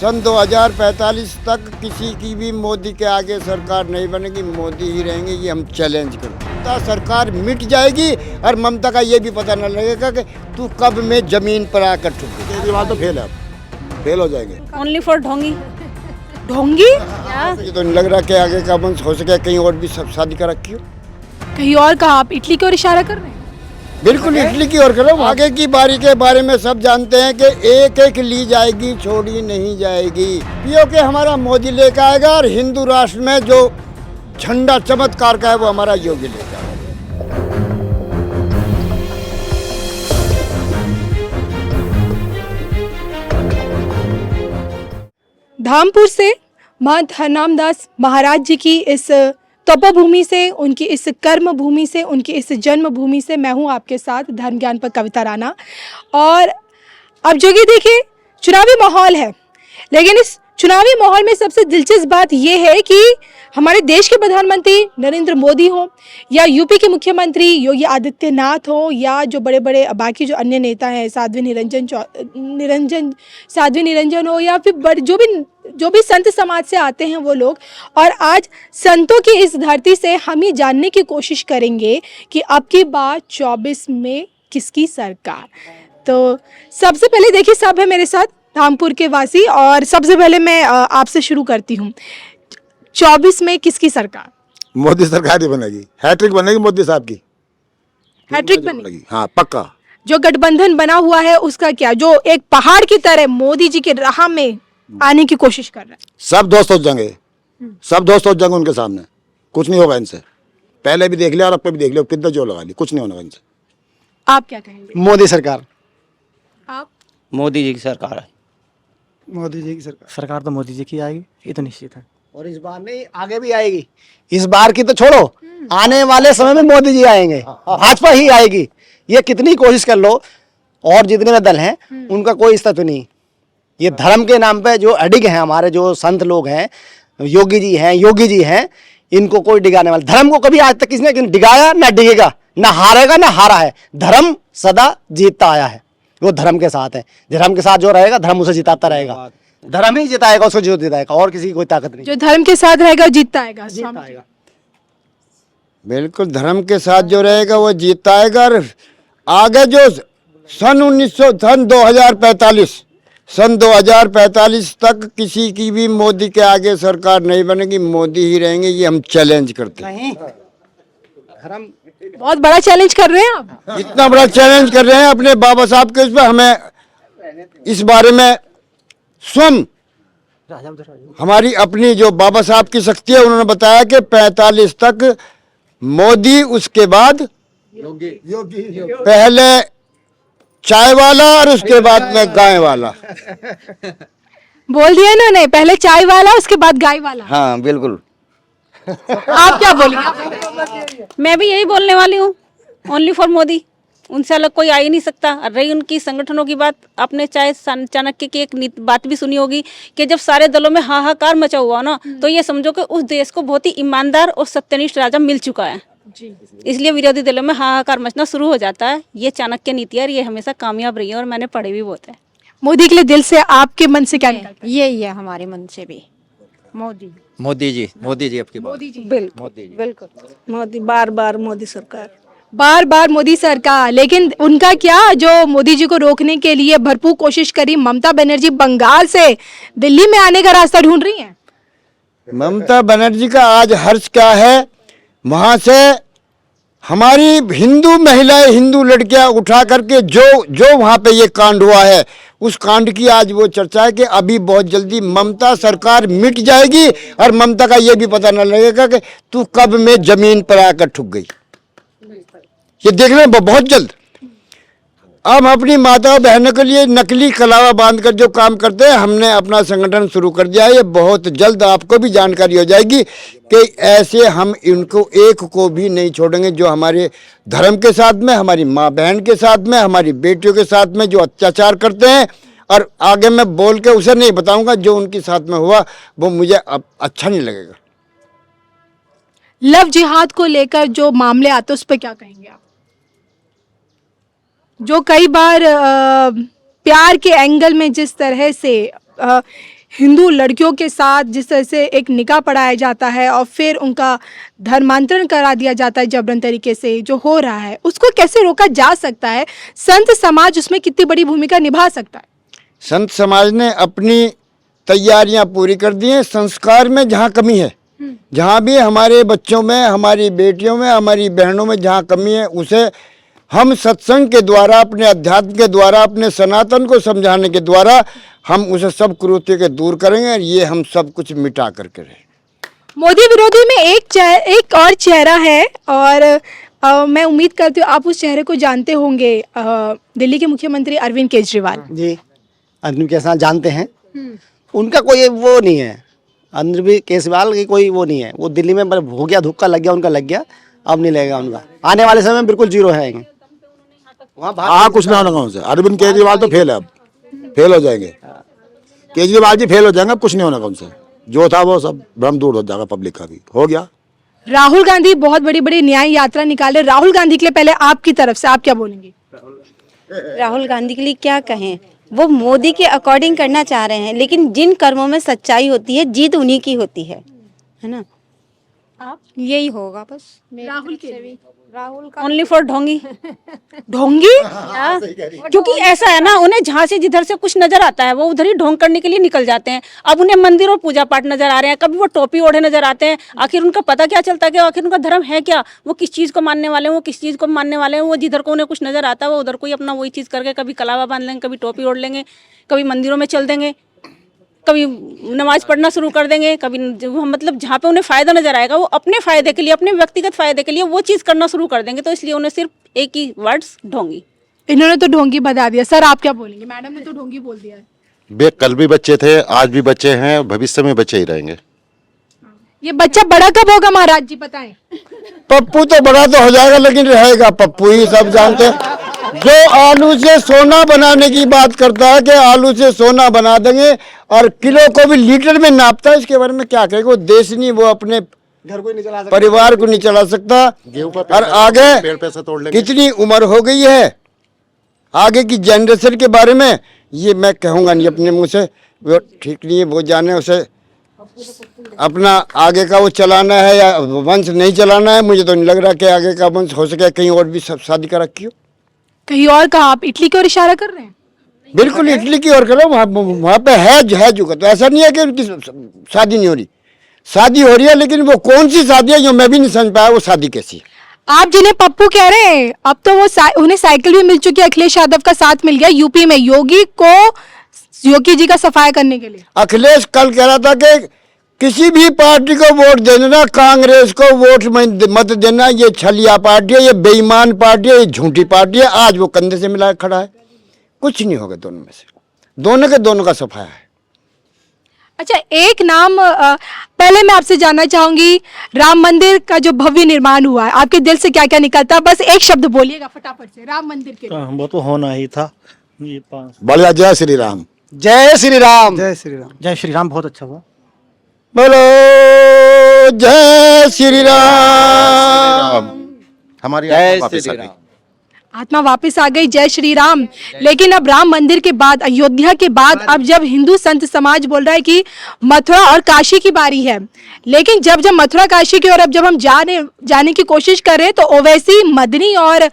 सन 2045 तक किसी की भी मोदी के आगे सरकार नहीं बनेगी, मोदी ही रहेंगे, ये हम चैलेंज करते हैं। सरकार मिट जाएगी और ममता का ये भी पता न लगेगा कि तू कब में जमीन पर आकर ठुक। केजरीवाल तो फेल है, फेल हो जाएंगे। ओनली फॉर ढोंगी। ढोंगी? ये तो नहीं लग रहा कि आगे का वंश हो सके, कहीं और भी सब शादी कर रखी हो। कहीं और कहा? आप इटली की ओर इशारा कर रहे हैं? बिल्कुल इटली की ओर करो। आगे की बारी के बारे में सब जानते हैं कि एक एक ली जाएगी, छोड़ी नहीं जाएगी। पीओ के हमारा मोदी लेकर आएगा और हिंदू राष्ट्र में जो झंडा चमत्कार का है वो हमारा योगी लेकर आएगा। धामपुर से महंत हरनामदास महाराज जी की इस तपोभूमि से, उनकी इस कर्म भूमि से, उनकी इस जन्मभूमि से मैं हूँ आपके साथ धर्म ज्ञान पर कविता राणा। और अब जो कि देखिए चुनावी माहौल है, लेकिन इस चुनावी माहौल में सबसे दिलचस्प बात यह है कि हमारे देश के प्रधानमंत्री नरेंद्र मोदी हों या यूपी के मुख्यमंत्री योगी आदित्यनाथ हो या जो बड़े बड़े बाकी जो अन्य नेता हैं साध्वी निरंजन हो या फिर जो भी संत समाज से आते हैं वो लोग। और आज संतों की इस धरती से हम ये जानने की कोशिश करेंगे कि अब की बार 24 में किसकी सरकार। तो सबसे पहले देखिए, सब है मेरे साथ धामपुर के वासी, और सबसे पहले मैं आपसे शुरू करती हूँ। 24 में किसकी सरकार? मोदी सरकार ही बनेगी, हैट्रिक बनेगी मोदी साहब की। हैट्रिक बनेगी? हाँ पक्का। जो गठबंधन बना हुआ है उसका क्या, जो एक पहाड़ की तरह मोदी जी के राह में आने की कोशिश कर रहा है? सब दोस्त हो जाएंगे, सब दोस्त हो जाएंगे उनके सामने, कुछ नहीं होगा इनसे। पहले भी देख लिया और अब भी देख लिया, कितना जोर लगा ली, कुछ नहीं होगा इनसे। आप क्या कहेंगे? मोदी सरकार। आप? मोदी जी की सरकार है। मोदी जी की सरकार तो मोदी जी की आएगी, ये तो निश्चित है। और इस बार नहीं, आगे भी आएगी। इस बार की तो छोड़ो, आने वाले समय में मोदी जी आएंगे, भाजपा ही आएगी। ये कितनी कोशिश कर लो, और जितने में दल हैं उनका कोई अस्तित्व नहीं। ये धर्म के नाम पे जो अडिग हैं, हमारे जो संत लोग हैं, योगी जी हैं, इनको कोई डिगाने वाला, धर्म को कभी आज तक किसी ने डिगाया ना डिगेगा, ना हारेगा ना हारा है। धर्म सदा जीतता आया है, वो धर्म के साथ है। धर्म के साथ जो रहेगा धर्म उसे जिताता रहेगा, धर्म ही जिताएगा उसको, जो जिताएगा, और किसी की कोई ताकत नहीं। जो धर्म के साथ रहेगा जीतता आएगा। बिल्कुल, धर्म के साथ जो रहेगा वो जीतता आएगा। और आगे जो सन 2045 तक किसी की भी मोदी के आगे सरकार नहीं बनेगी, मोदी ही रहेंगे, ये हम चैलेंज करते हैं। धर्म बहुत बड़ा चैलेंज कर रहे हैं आप। इतना बड़ा चैलेंज कर रहे हैं अपने बाबा साहब के, इस पर हमें इस बारे में स्वयं हमारी अपनी जो बाबा साहब की शक्ति है, उन्होंने बताया कि 45 तक मोदी, उसके बाद योगी, पहले चाय वाला और उसके बाद में गाय वाला। बोल दिया इन्होंने, पहले चाय वाला उसके बाद गाय वाला। हाँ बिल्कुल। आप क्या बोलेंगे? मैं भी यही बोलने वाली हूँ, ओनली फॉर मोदी। उनसे अलग कोई आ ही नहीं सकता। और रही उनकी संगठनों की बात, आपने चाहे चाणक्य की एक बात भी सुनी होगी कि जब सारे दलों में हाहाकार मचा हुआ ना, तो ये समझो कि उस देश को बहुत ही ईमानदार और सत्यनिष्ठ राजा मिल चुका है। इसलिए विरोधी दलों में हाहाकार मचना शुरू हो जाता है। ये चाणक्य नीति है और ये हमेशा कामयाब रही है, और मैंने पढ़े भी बहुत है। मोदी के लिए दिल से आपके मन से क्या निकलता है? यही है हमारे मन से भी, मोदी मोदी जी आपकी बात। बिल्कुल मोदी, बार बार मोदी सरकार, बार बार मोदी सरकार। लेकिन उनका क्या, जो मोदी जी को रोकने के लिए भरपूर कोशिश करी ममता बनर्जी, बंगाल से दिल्ली में आने का रास्ता ढूंढ रही हैं। ममता बनर्जी का आज हर्ष क्या है, वहाँ से हमारी हिंदू महिलाएं, हिंदू लड़कियां उठा करके जो वहाँ पे ये कांड हुआ है, उस कांड की आज वो चर्चा है कि अभी बहुत जल्दी ममता सरकार मिट जाएगी और ममता का ये भी पता न लगेगा कि तू कब में जमीन पर आकर ठुक गई। ये देखने में बहुत जल्द। अब अपनी माता बहनों के लिए नकली कलावा बांधकर जो काम करते हैं, हमने अपना संगठन शुरू कर दिया है। ये बहुत जल्द आपको भी जानकारी हो जाएगी कि ऐसे हम इनको एक को भी नहीं छोड़ेंगे जो हमारे धर्म के साथ में, हमारी माँ बहन के साथ में, हमारी बेटियों के साथ में जो अत्याचार करते हैं। और आगे मैं बोल के उसे नहीं बताऊंगा, जो उनके साथ में हुआ वो मुझे अब अच्छा नहीं लगेगा। लव जिहाद को लेकर जो मामले आते हैं उस पर क्या कहेंगे आप? जो कई बार प्यार के एंगल में जिस तरह से हिंदू लड़कियों के साथ जिस तरह से एक निकाह पढ़ाया जाता है और फिर उनका धर्मांतरण करा दिया जाता है जबरन तरीके से, जो हो रहा है उसको कैसे रोका जा सकता है? संत समाज उसमें कितनी बड़ी भूमिका निभा सकता है? संत समाज ने अपनी तैयारियां पूरी कर दी हैं। संस्कार में जहाँ कमी है, जहाँ भी हमारे बच्चों में, हमारी बेटियों में, हमारी बहनों में जहाँ कमी है, उसे हम सत्संग के द्वारा, अपने अध्यात्म के द्वारा, अपने सनातन को समझाने के द्वारा हम उसे सब कुरीति के दूर करेंगे और ये हम सब कुछ मिटा करके रहें। मोदी विरोधी में एक और चेहरा है और मैं उम्मीद करती हूँ आप उस चेहरे को जानते होंगे, दिल्ली के मुख्यमंत्री अरविंद केजरीवाल जी, अरविंद केजरीवाल जानते हैं। उनका कोई वो नहीं है, अरविंद केजरीवाल की कोई वो नहीं है। वो दिल्ली में हो गया, धुक्का लग गया, उनका लग गया, अब नहीं लगेगा उनका। आने वाले समय में बिल्कुल जीरो है हाँ, कुछ ना होगा उनसे। अरविंद केजरीवाल तो फेल है, अब फेल हो जाएंगे। केजरीवाल जी फेल हो जाएंगे, अब कुछ नहीं होना उनसे। जो था वो सब भ्रम दूर हो जाएगा, पब्लिक का भी हो गया। राहुल गांधी बहुत बड़ी बड़ी न्याय यात्रा निकाले, राहुल गांधी के लिए पहले आपकी तरफ से आप क्या बोलेंगे? राहुल गांधी के लिए क्या कहें, वो मोदी के अकॉर्डिंग करना चाह रहे हैं, लेकिन जिन कर्मों में सच्चाई होती है जीत उन्हीं की होती है ना। आप? यही होगा बस। राहुल के लिए राहुल का ओनली फॉर ढोंगी। ढोंगी? क्योंकि ऐसा है ना, उन्हें जहाँ से जिधर से कुछ नजर आता है वो उधर ही ढोंग करने के लिए निकल जाते हैं। अब उन्हें मंदिर और पूजा पाठ नजर आ रहे हैं, कभी वो टोपी ओढ़े नजर आते हैं। आखिर उनका पता क्या चलता है कि आखिर उनका धर्म है क्या, वो किस चीज को मानने वाले हैं, वो किस चीज को मानने वाले हैं। वो जिधर को उन्हें कुछ नजर आता है वो उधर को ही अपना वही चीज करके कभी कलावा बांध लेंगे, कभी टोपी ओढ़ लेंगे, कभी मंदिरों में चल देंगे, कभी नमाज पढ़ना शुरू कर देंगे, कभी मतलब जहाँ पे उन्हें फायदा नजर आएगा वो अपने फायदे के लिए, अपने व्यक्तिगत फायदे के लिए वो चीज करना शुरू कर देंगे। तो इसलिए उन्हें सिर्फ एक ही वर्ड्स ढोंगी। इन्होंने तो ढोंगी बता दिया। सर आप क्या बोलेंगे? मैडम ने तो ढोंगी बोल दिया है। वे कल भी बच्चे थे, आज भी बच्चे हैं, भविष्य में बच्चे ही रहेंगे। ये बच्चा बड़ा कब होगा महाराज जी बताएं? पप्पू तो बड़ा तो हो जाएगा, लेकिन रहेगा पप्पू ही, सब जानते हैं। जो आलू से सोना बनाने की बात करता है कि आलू से सोना बना देंगे और किलो को भी लीटर में नापता है, इसके बारे में क्या कहेगा? वो देश नहीं, वो अपने घर को नहीं चला सकता, परिवार को नहीं चला सकता। और आगे पेड़ पे से तोड़ लेंगे। कितनी उम्र हो गई है, आगे की जनरेशन के बारे में ये मैं कहूँगा नहीं अपने मुंह से, वो ठीक नहीं है, वो जाने उसे अपना आगे का वो चलाना है या वंश नहीं चलाना है। मुझे तो नहीं लग रहा कि आगे का वंश हो सके। कहीं और भी सब शादी कर रखी हो, कहीं और कहा? आप इटली की ओर इशारा कर रहे हैं? बिल्कुल इटली की ओर करो। वहाँ पे है जुगत। तो ऐसा नहीं है कि उनकी शादी नहीं हो रही, शादी हो रही है, लेकिन वो कौन सी शादी है जो मैं भी नहीं समझ पाया, वो शादी कैसी है। आप जिन्हें पप्पू कह रहे हैं, अब तो वो उन्हें साइकिल भी मिल चुकी है, अखिलेश यादव का साथ मिल गया यूपी में योगी जी का सफाया करने के लिए। अखिलेश कल कह रहा था कि किसी भी पार्टी को वोट देना, कांग्रेस को वोट मत देना, ये छलिया पार्टी है, ये बेईमान पार्टी है, ये झूठी पार्टी है। आज वो कंधे से मिला खड़ा है। कुछ नहीं होगा दोनों में से, दोनों के दोनों का सफाया है। अच्छा, एक नाम पहले मैं आपसे जानना चाहूंगी, राम मंदिर का जो भव्य निर्माण हुआ है, आपके दिल से क्या क्या निकलता है? बस एक शब्द बोलिएगा फटाफट से राम मंदिर के लिए। वो तो होना ही था। ये बढ़िया। जय श्री राम। जय श्री राम। जय श्री राम। जय श्री राम, बहुत अच्छा हुआ। बोलो जय श्री राम। हमारी जय वापस श्री आ गई। राम। आत्मा वापस आ गई, जय श्री राम। लेकिन अब राम मंदिर के बाद, अयोध्या के बाद, अब जब हिंदू संत समाज बोल रहा है कि मथुरा और काशी की बारी है, लेकिन जब मथुरा काशी की ओर अब जब हम जाने की कोशिश कर रहे हैं, तो ओवैसी, मदनी और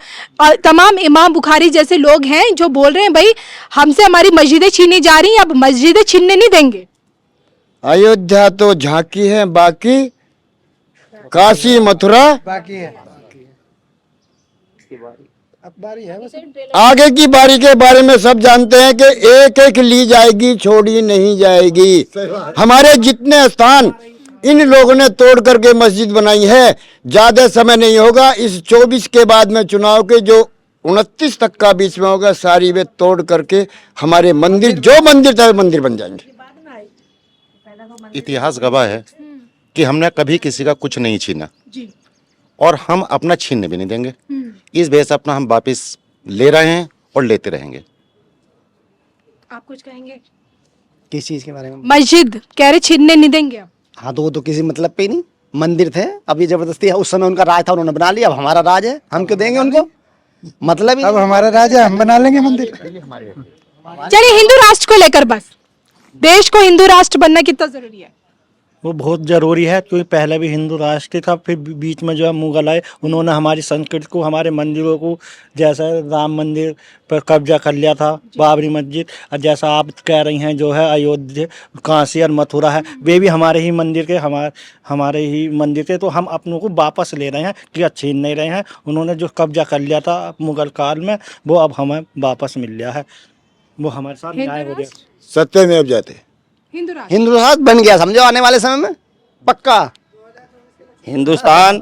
तमाम इमाम बुखारी जैसे लोग हैं जो बोल रहे हैं भाई हमसे हमारी मस्जिदें छीनी जा रही हैं, अब मस्जिदें छीनने नहीं देंगे। अयोध्या तो झांकी है, बाकी काशी मथुरा बाकी है, अब बारी है। आगे की बारी के बारे में सब जानते हैं कि एक एक ली जाएगी, छोड़ी नहीं जाएगी। हमारे जितने स्थान इन लोगों ने तोड़ करके मस्जिद बनाई है, ज्यादा समय नहीं होगा, इस 24 के बाद में चुनाव के जो 29 तक का बीच में होगा, सारी वे तोड़ करके हमारे मंदिर, जो मंदिर था मंदिर बन जाएंगे। इतिहास गवाह है कि हमने कभी किसी का कुछ नहीं छीना जी। और हम अपना छीनने भी नहीं देंगे। इस वजह से अपना हम वापस ले रहे हैं और लेते रहेंगे। आप कुछ कहेंगे? किस चीज के बारे में? मस्जिद कह रहे छीनने नहीं देंगे अब। हाँ, तो वो तो किसी मतलब पे नहीं, मंदिर थे, अब ये जबरदस्ती है। उस समय उनका राज था, उन्होंने बना लिया, अब हमारा राज है, हम क्यों देंगे उनको? मतलब अब हमारा राज है, हम बना लेंगे मंदिर। चलिए, हिंदू राष्ट्र को लेकर बस देश को हिंदू राष्ट्र बनना कितना जरूरी है? वो बहुत जरूरी है, क्योंकि पहले भी हिंदू राष्ट्र था, फिर बीच में जो है मुगल आए, उन्होंने हमारी संस्कृति को, हमारे मंदिरों को, जैसा राम मंदिर पर कब्जा कर लिया था, बाबरी मस्जिद, और जैसा आप कह रही हैं जो है अयोध्या, काशी और मथुरा है, वे भी हमारे ही मंदिर के, हमारे ही मंदिर के, तो हम अपनों को वापस ले रहे हैं, कि छीन नहीं रहे हैं। उन्होंने जो कब्जा कर लिया था मुगल काल में, वो अब हमें वापस मिल गया है, वो हमारे साथ न्याय हो गया। सत्यमेव जयते। हिंदू राष्ट्र हिंदू राष्ट्र बन गया समझो आने वाले समय में, पक्का। हिंदुस्तान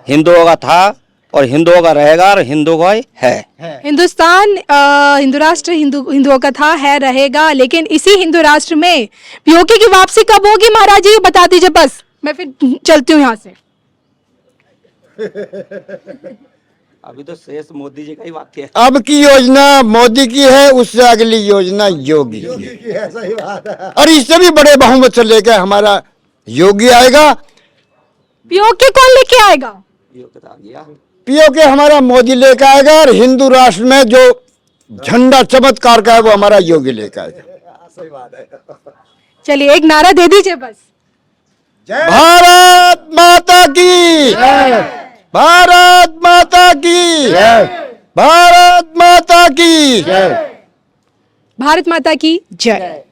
हिंदुओं का था और हिंदुओं का रहेगा और हिंदुओं का ही है। हिंदुस्तान हिंदू राष्ट्र हिंदुओं का था, है, रहेगा। लेकिन इसी हिंदू राष्ट्र में पीओके की वापसी कब होगी महाराज जी, बता दीजिए बस, मैं फिर चलती हूँ यहाँ से। अभी तो शेष मोदी जी का ही बाकी है। अब की योजना मोदी की है, उससे अगली योजना योगी की है। सही बात है। और इससे भी बड़े बहुमत से लेकर हमारा योगी आएगा। पीओके कौन लेके आएगा? पीओके हमारा मोदी लेकर आएगा, और हिंदू राष्ट्र में जो झंडा चमत्कार का है वो हमारा योगी लेकर आएगा। सही बात है। चलिए एक नारा दे दीजिए बस। भारत माता की, भारत माता की, भारत माता की, भारत माता की जय।